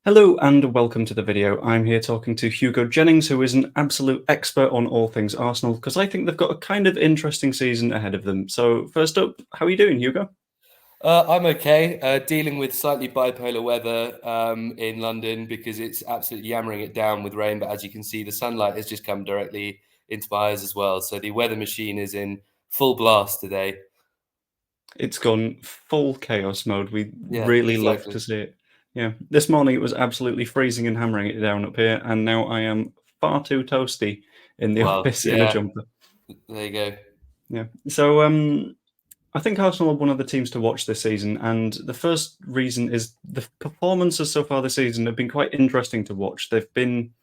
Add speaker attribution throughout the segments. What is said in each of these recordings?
Speaker 1: Hello and welcome to the video. I'm here talking to Hugo Jennings, who is an absolute expert on all things Arsenal, because I think they've got a kind of interesting season ahead of them. So first up, how are you doing, Hugo?
Speaker 2: I'm okay. Dealing with slightly bipolar weather in London because it's absolutely yammering it down with rain. But as you can see, the sunlight has just come directly into my eyes as well. So the weather machine is in full blast today.
Speaker 1: It's gone full chaos mode. We
Speaker 2: Yeah,
Speaker 1: really love
Speaker 2: exactly.
Speaker 1: to see it. Yeah, this morning it was absolutely freezing and hammering it down up here, and now I am far too toasty in the
Speaker 2: Well,
Speaker 1: office in a
Speaker 2: yeah,
Speaker 1: jumper.
Speaker 2: there you go.
Speaker 1: Yeah, so I think Arsenal are one of the teams to watch this season, and the first reason is the performances so far this season have been quite interesting to watch. They've been,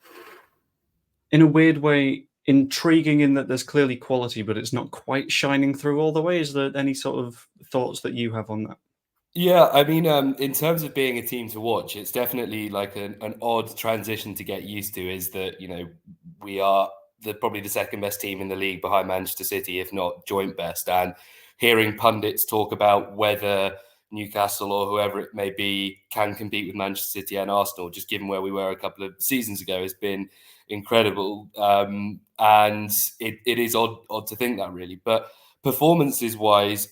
Speaker 1: in a weird way, intriguing in that there's clearly quality, but it's not quite shining through all the way. Is there any sort of thoughts that you have on that?
Speaker 2: Yeah, I mean, in terms of being a team to watch, it's definitely like an odd transition to get used to. Is that we are probably the second best team in the league behind Manchester City, if not joint best. And hearing pundits talk about whether Newcastle or whoever it may be can compete with Manchester City and Arsenal, just given where we were a couple of seasons ago, has been incredible. And it is odd to think that really, but performances wise,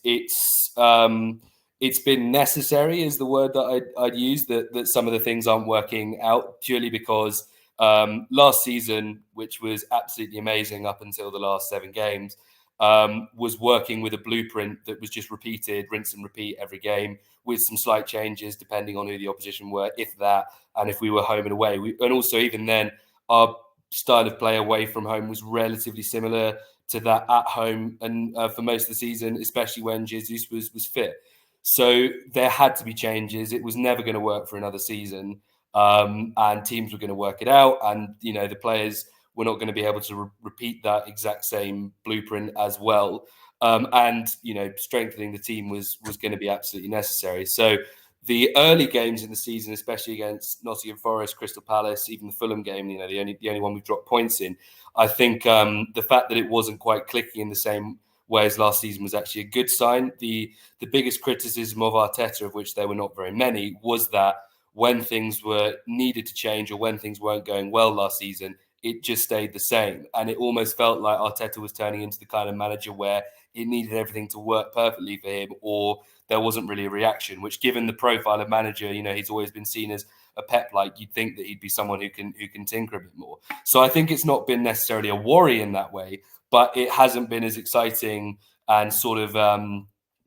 Speaker 2: it's been necessary is the word that I'd use, that some of the things aren't working out purely because last season, which was absolutely amazing up until the last 7 games, was working with a blueprint that was just repeated, rinse and repeat every game with some slight changes depending on who the opposition were, if that, and if we were home and away. And also even then, our style of play away from home was relatively similar to that at home, and for most of the season, especially when Jesus was fit. So there had to be changes. It was never going to work for another season, and teams were going to work it out. And the players were not going to be able to repeat that exact same blueprint as well. And strengthening the team was going to be absolutely necessary. So the early games in the season, especially against Nottingham Forest, Crystal Palace, even the Fulham game, the only one we've dropped points in. I think the fact that it wasn't quite clicking in the same way as last season was actually a good sign. The biggest criticism of Arteta, of which there were not very many, was that when things were needed to change or when things weren't going well last season, it just stayed the same. And it almost felt like Arteta was turning into the kind of manager where it needed everything to work perfectly for him, or there wasn't really a reaction, which, given the profile of manager, he's always been seen as a Pep-like, you'd think that he'd be someone who can tinker a bit more. So I think it's not been necessarily a worry in that way, but it hasn't been as exciting and sort of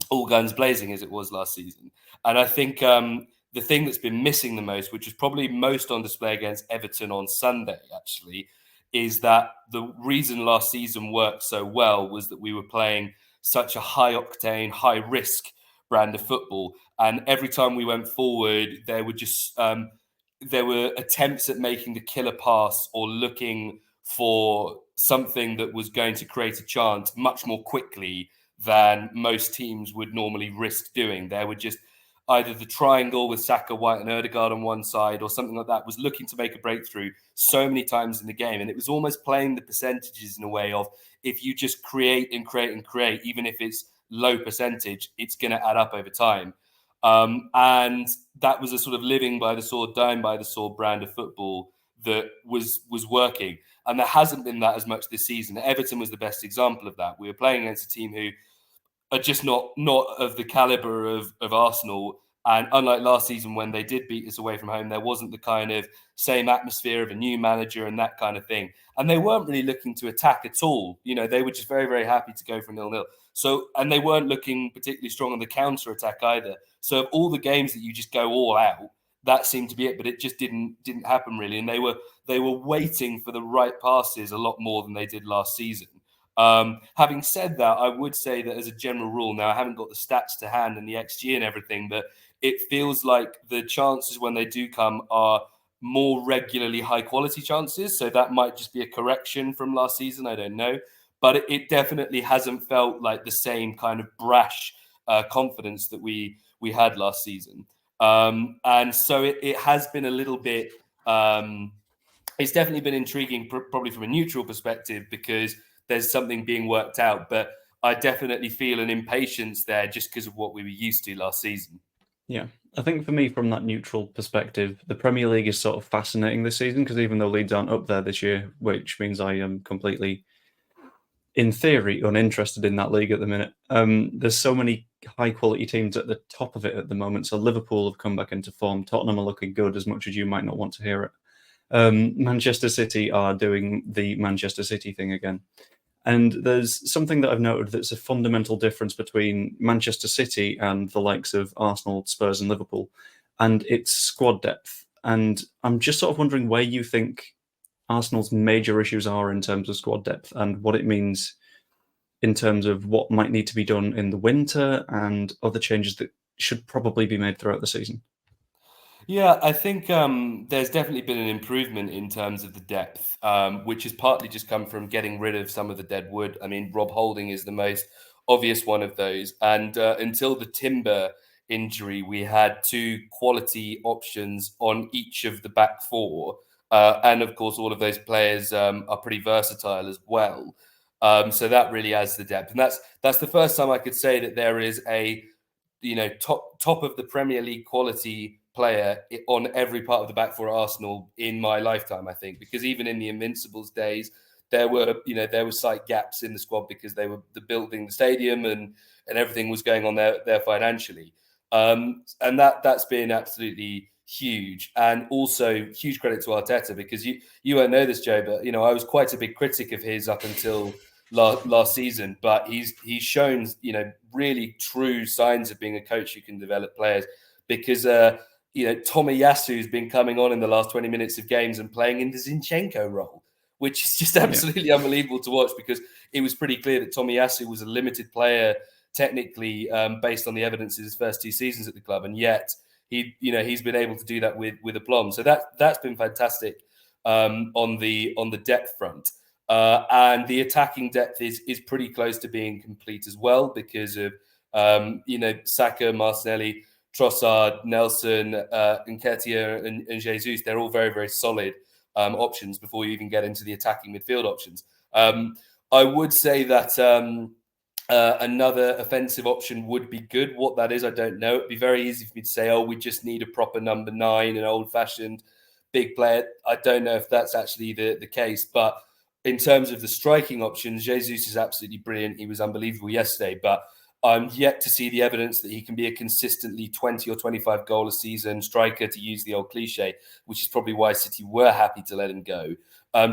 Speaker 2: all guns blazing as it was last season. And I think the thing that's been missing the most, which was probably most on display against Everton on Sunday, actually, is that the reason last season worked so well was that we were playing such a high octane, high risk brand of football. And every time we went forward, there were attempts at making the killer pass or looking for something that was going to create a chance much more quickly than most teams would normally risk doing. There were just either the triangle with Saka, White, and Ødegaard on one side, or something like that, was looking to make a breakthrough so many times in the game. And it was almost playing the percentages in a way of, if you just create and create and create, even if it's low percentage, it's going to add up over time. And that was a sort of living by the sword, dying by the sword brand of football that was working. And there hasn't been that as much this season. Everton was the best example of that. We were playing against a team who are just not of the caliber of Arsenal. And unlike last season, when they did beat us away from home, there wasn't the kind of same atmosphere of a new manager and that kind of thing. And they weren't really looking to attack at all. They were just very, very happy to go for 0-0. So, and they weren't looking particularly strong on the counter attack either. So, of all the games that you just go all out, that seemed to be it. But it just didn't happen really. And they were waiting for the right passes a lot more than they did last season. Having said that, I would say that as a general rule, now I haven't got the stats to hand and the XG and everything, but it feels like the chances when they do come are more regularly high quality chances. So that might just be a correction from last season. I don't know. But it definitely hasn't felt like the same kind of brash confidence that we had last season. And so it has been a little bit, it's definitely been intriguing, probably from a neutral perspective, because there's something being worked out. But I definitely feel an impatience there just because of what we were used to last season.
Speaker 1: Yeah, I think for me, from that neutral perspective, the Premier League is sort of fascinating this season because even though Leeds aren't up there this year, which means I am completely, in theory, uninterested in that league at the minute. There's so many high quality teams at the top of it at the moment. So Liverpool have come back into form. Tottenham are looking good, as much as you might not want to hear it. Manchester City are doing the Manchester City thing again. And there's something that I've noted that's a fundamental difference between Manchester City and the likes of Arsenal, Spurs, and Liverpool, and it's squad depth. And I'm just sort of wondering where you think Arsenal's major issues are in terms of squad depth and what it means in terms of what might need to be done in the winter and other changes that should probably be made throughout the season.
Speaker 2: Yeah, I think there's definitely been an improvement in terms of the depth, which has partly just come from getting rid of some of the dead wood. I mean, Rob Holding is the most obvious one of those. And until the Timber injury, we had two quality options on each of the back four. And of course, all of those players are pretty versatile as well. So that really adds the depth. And that's the first time I could say that there is a top of the Premier League quality player on every part of the back for Arsenal in my lifetime, I think, because even in the Invincibles days, there were slight gaps in the squad because they were building the stadium and everything was going on there financially. And that's been absolutely huge. And also huge credit to Arteta, because you won't know this, Joe, but I was quite a big critic of his up until last season, but he's shown really true signs of being a coach who can develop players, because Tomiyasu's been coming on in the last 20 minutes of games and playing in the Zinchenko role, which is just absolutely unbelievable to watch, because it was pretty clear that Tomiyasu was a limited player technically, based on the evidence of his first two seasons at the club, and yet he's been able to do that with aplomb. So that's been fantastic on the depth front. And the attacking depth is pretty close to being complete as well, because of Saka, Martinelli, Trossard, Nelson, Nketiah, and Jesus. They're all very, very solid options before you even get into the attacking midfield options. I would say that another offensive option would be good. What that is, I don't know. It'd be very easy for me to say, oh, we just need a proper number 9, an old-fashioned big player. I don't know if that's actually the case, but in terms of the striking options, Jesus is absolutely brilliant. He was unbelievable yesterday, but I'm yet to see the evidence that he can be a consistently 20 or 25 goal a season striker, to use the old cliche, which is probably why City were happy to let him go,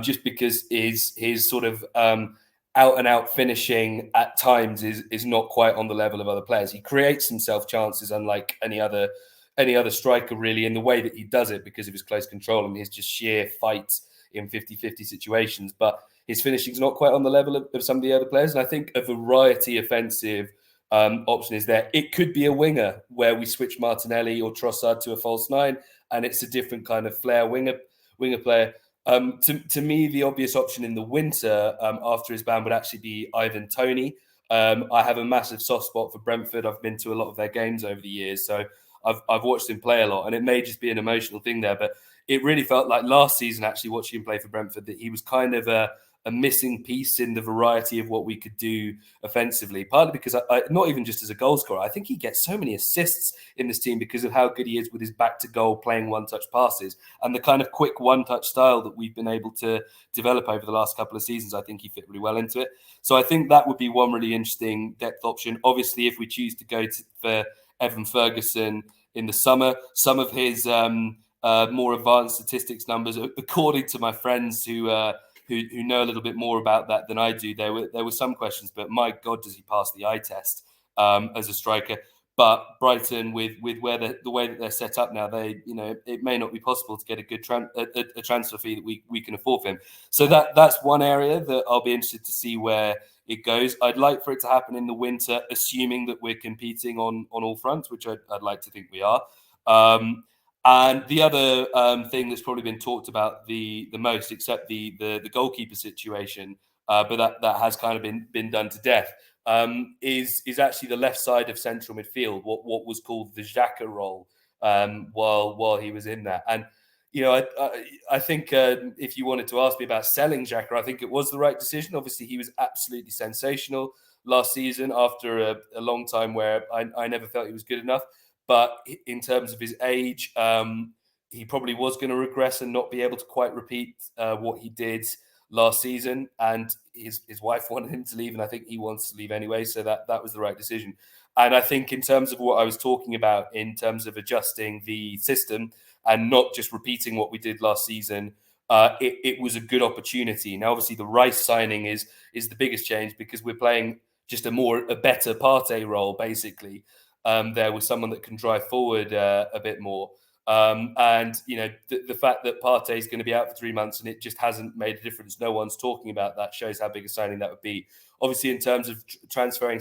Speaker 2: just because his sort of out and out finishing at times is not quite on the level of other players. He creates himself chances unlike any other striker, really, in the way that he does it, because of his close control and his just sheer fight in 50-50 situations. But his finishing is not quite on the level of some of the other players. And I think a variety offensive option is there. It could be a winger where we switch Martinelli or Trossard to a false 9, and it's a different kind of flair winger player. To me, the obvious option in the winter after his ban would actually be Ivan Toney. I have a massive soft spot for Brentford. I've been to a lot of their games over the years, so I've watched him play a lot, and it may just be an emotional thing there, but it really felt like last season, actually watching him play for Brentford, that he was kind of a missing piece in the variety of what we could do offensively. Partly because not even just as a goal scorer, I think he gets so many assists in this team because of how good he is with his back to goal, playing one-touch passes, and the kind of quick one-touch style that we've been able to develop over the last couple of seasons. I think he fit really well into it. So I think that would be one really interesting depth option. Obviously, if we choose to go for Evan Ferguson in the summer, some of his more advanced statistics numbers, according to my friends who know a little bit more about that than I do, there were some questions, but my God, does he pass the eye test as a striker? But Brighton, with where the way that they're set up now, it may not be possible to get a good a transfer fee that we can afford for him. So that's one area that I'll be interested to see where it goes. I'd like for it to happen in the winter, assuming that we're competing on all fronts, which I'd like to think we are. And the other thing that's probably been talked about the most, except the goalkeeper situation, but that has kind of been done to death, is actually the left side of central midfield, what was called the Xhaka role, while he was in that. And I think if you wanted to ask me about selling Xhaka, I think it was the right decision. Obviously, he was absolutely sensational last season after a long time where I never felt he was good enough. but in terms of his age, he probably was going to regress and not be able to quite repeat what he did last season. And his wife wanted him to leave, and I think he wants to leave anyway. So that was the right decision. And I think in terms of what I was talking about, in terms of adjusting the system and not just repeating what we did last season, it was a good opportunity. Now, obviously, the Rice signing is the biggest change, because we're playing just a better Partey role, basically. There was someone that can drive forward a bit more. And the fact that Partey is going to be out for 3 months and it just hasn't made a difference, no one's talking about that, shows how big a signing that would be. Obviously, in terms of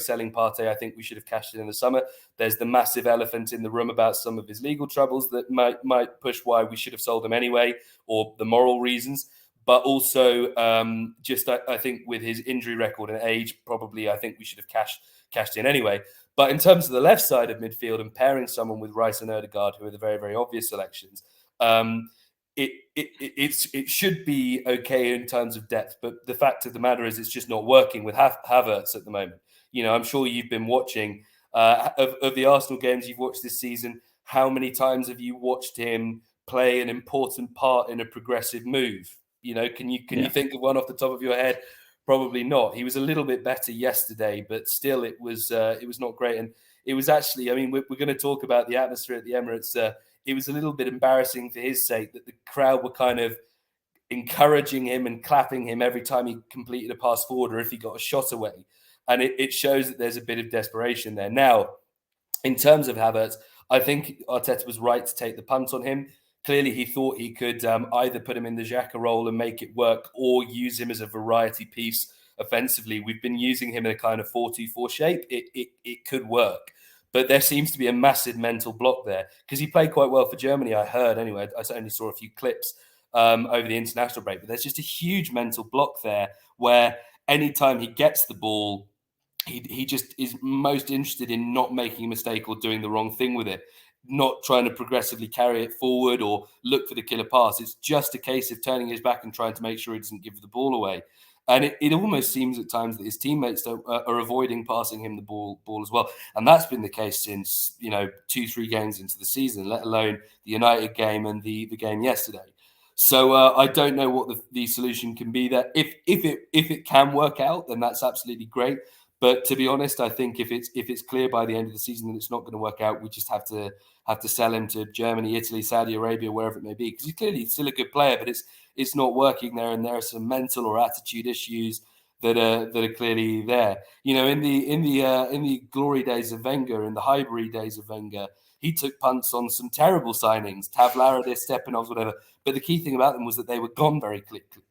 Speaker 2: selling Partey, I think we should have cashed in the summer. There's the massive elephant in the room about some of his legal troubles that might push why we should have sold him anyway, or the moral reasons. But also, I think with his injury record and age, probably I think we should have cashed in anyway. But in terms of the left side of midfield and pairing someone with Rice and Odegaard, who are the very, very obvious selections, it should be okay in terms of depth. But the fact of the matter is, it's just not working with Havertz at the moment. I'm sure you've been watching of the Arsenal games you've watched this season. How many times have you watched him play an important part in a progressive move? Can you think of one off the top of your head? Probably not. He was a little bit better yesterday, but still, it was not great. And it was actually, we're going to talk about the atmosphere at the Emirates. It was a little bit embarrassing for his sake that the crowd were kind of encouraging him and clapping him every time he completed a pass forward or if he got a shot away. And it shows that there's a bit of desperation there. Now, in terms of Havertz, I think Arteta was right to take the punt on him. Clearly, he thought he could either put him in the Xhaka role and make it work, or use him as a variety piece offensively. We've been using him in a kind of 4-2-4 shape. It could work. But there seems to be a massive mental block there, because he played quite well for Germany, I heard. Anyway, I only saw a few clips over the international break. But there's just a huge mental block there where anytime he gets the ball, he just is most interested in not making a mistake or doing the wrong thing with it, not trying to progressively carry it forward or look for the killer pass. It's just a case of turning his back and trying to make sure he doesn't give the ball away. And it almost seems at times that his teammates are avoiding passing him the ball as well. And that's been the case since, 2-3 games into the season, let alone the United game and the game yesterday. So I don't know what the solution can be there. If it can work out, then that's absolutely great. But to be honest, I think if it's clear by the end of the season that it's not going to work out, we just have to sell him to Germany, Italy, Saudi Arabia, wherever it may be, because he's clearly still a good player, but it's not working there, and there are some mental or attitude issues that are clearly there. In the glory days of Wenger, in the Highbury days of Wenger, he took punts on some terrible signings, Tavlaridis, Stepanovs, whatever. But the key thing about them was that they were gone very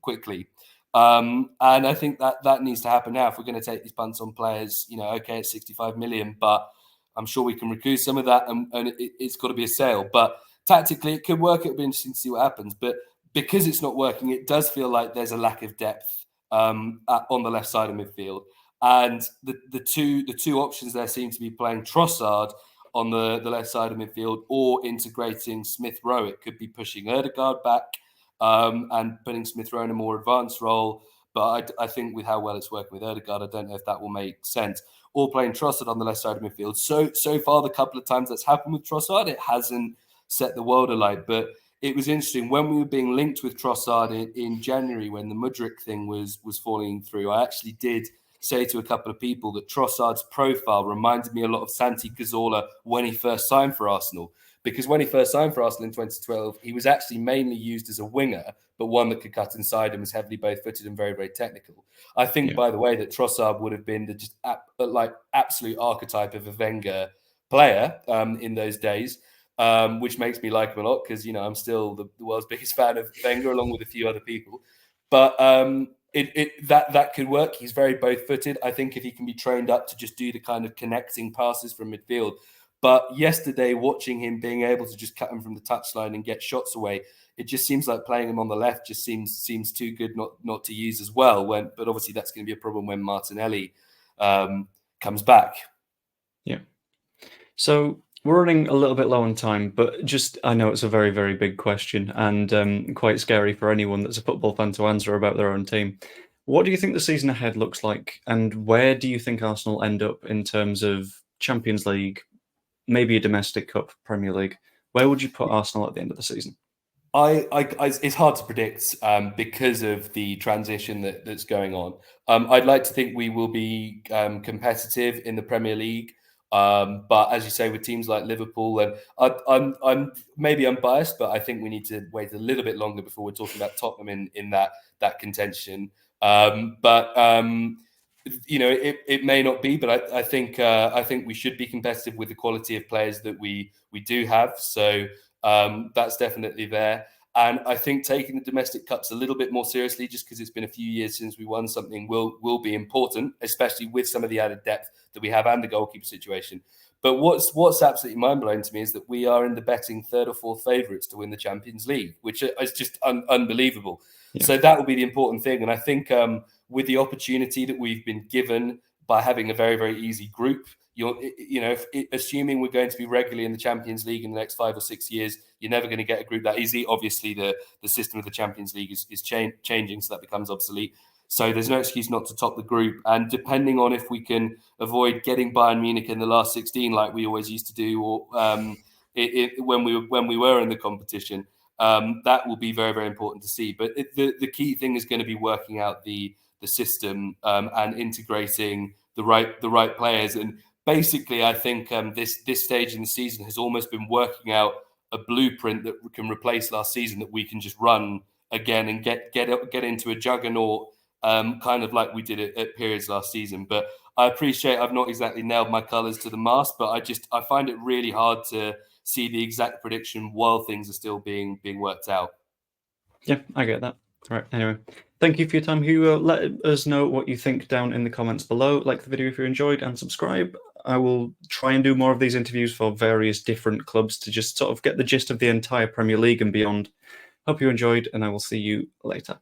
Speaker 2: quickly. And I think that needs to happen now if we're going to take these punts on players. Okay, it's 65 million, but I'm sure we can recoup some of that, and it's got to be a sale. But tactically, it could work. It'll be interesting to see what happens. But because it's not working, it does feel like there's a lack of depth on the left side of midfield. And the two options there seem to be playing Trossard on the left side of midfield or integrating Smith Rowe. It could be pushing Odegaard back and putting Smith Rowe in a more advanced role. But I think with how well it's working with Odegaard, I don't know if that will make sense. Or playing Trossard on the left side of midfield. So far, the couple of times that's happened with Trossard, it hasn't set the world alight. But it was interesting when we were being linked with Trossard in January, when the Mudryk thing was falling through. I actually did say to a couple of people that Trossard's profile reminded me a lot of Santi Cazorla when he first signed for Arsenal. Because when he first signed for Arsenal in 2012, he was actually mainly used as a winger, but one that could cut inside and was heavily both-footed and very, very technical. I think, by the way, that Trossard would have been the just absolute archetype of a Wenger player in those days, which makes me like him a lot because, I'm still the world's biggest fan of Wenger, along with a few other people. But that could work. He's very both-footed. I think if he can be trained up to just do the kind of connecting passes from midfield. But yesterday, watching him being able to just cut him from the touchline and get shots away, it just seems like playing him on the left just seems too good not to use as well. But obviously, that's going to be a problem when Martinelli comes back.
Speaker 1: Yeah. So we're running a little bit low on time, but I know it's a very, very big question and quite scary for anyone that's a football fan to answer about their own team. What do you think the season ahead looks like, and where do you think Arsenal end up in terms of Champions League, maybe a domestic cup, Premier League. Where would you put Arsenal at the end of the season?
Speaker 2: It's hard to predict because of the transition that's going on. I'd like to think we will be competitive in the Premier League, but as you say, with teams like Liverpool, and I'm maybe I'm biased, but I think we need to wait a little bit longer before we're talking about Tottenham in that contention. But it may not be, but I think we should be competitive with the quality of players that we do have. So. That's definitely there. And I think taking the domestic cups a little bit more seriously, just because it's been a few years since we won something, will be important, especially with some of the added depth that we have and the goalkeeper situation. But what's absolutely mind-blowing to me is that we are in the betting third or fourth favourites to win the Champions League, which is just unbelievable. Yeah. So that will be the important thing. And I think with the opportunity that we've been given by having a very, very easy group, assuming we're going to be regularly in the Champions League in the next 5 or 6 years, you're never going to get a group that easy. Obviously, the system of the Champions League is changing, so that becomes obsolete. So there's no excuse not to top the group. And depending on if we can avoid getting Bayern Munich in the last 16, like we always used to do, or when we were in the competition, that will be very, very important to see. But the key thing is going to be working out the system and integrating the right players. And basically, I think this stage in the season has almost been working out a blueprint that can replace last season, that we can just run again and get into a juggernaut, kind of like we did at periods last season. But I appreciate I've not exactly nailed my colours to the mast, but I find it really hard to see the exact prediction while things are still being worked out.
Speaker 1: Yeah, I get that. All right. Anyway, thank you for your time, Hugo. Let us know what you think down in the comments below. Like the video if you enjoyed, and subscribe. I will try and do more of these interviews for various different clubs to just sort of get the gist of the entire Premier League and beyond. Hope you enjoyed, and I will see you later.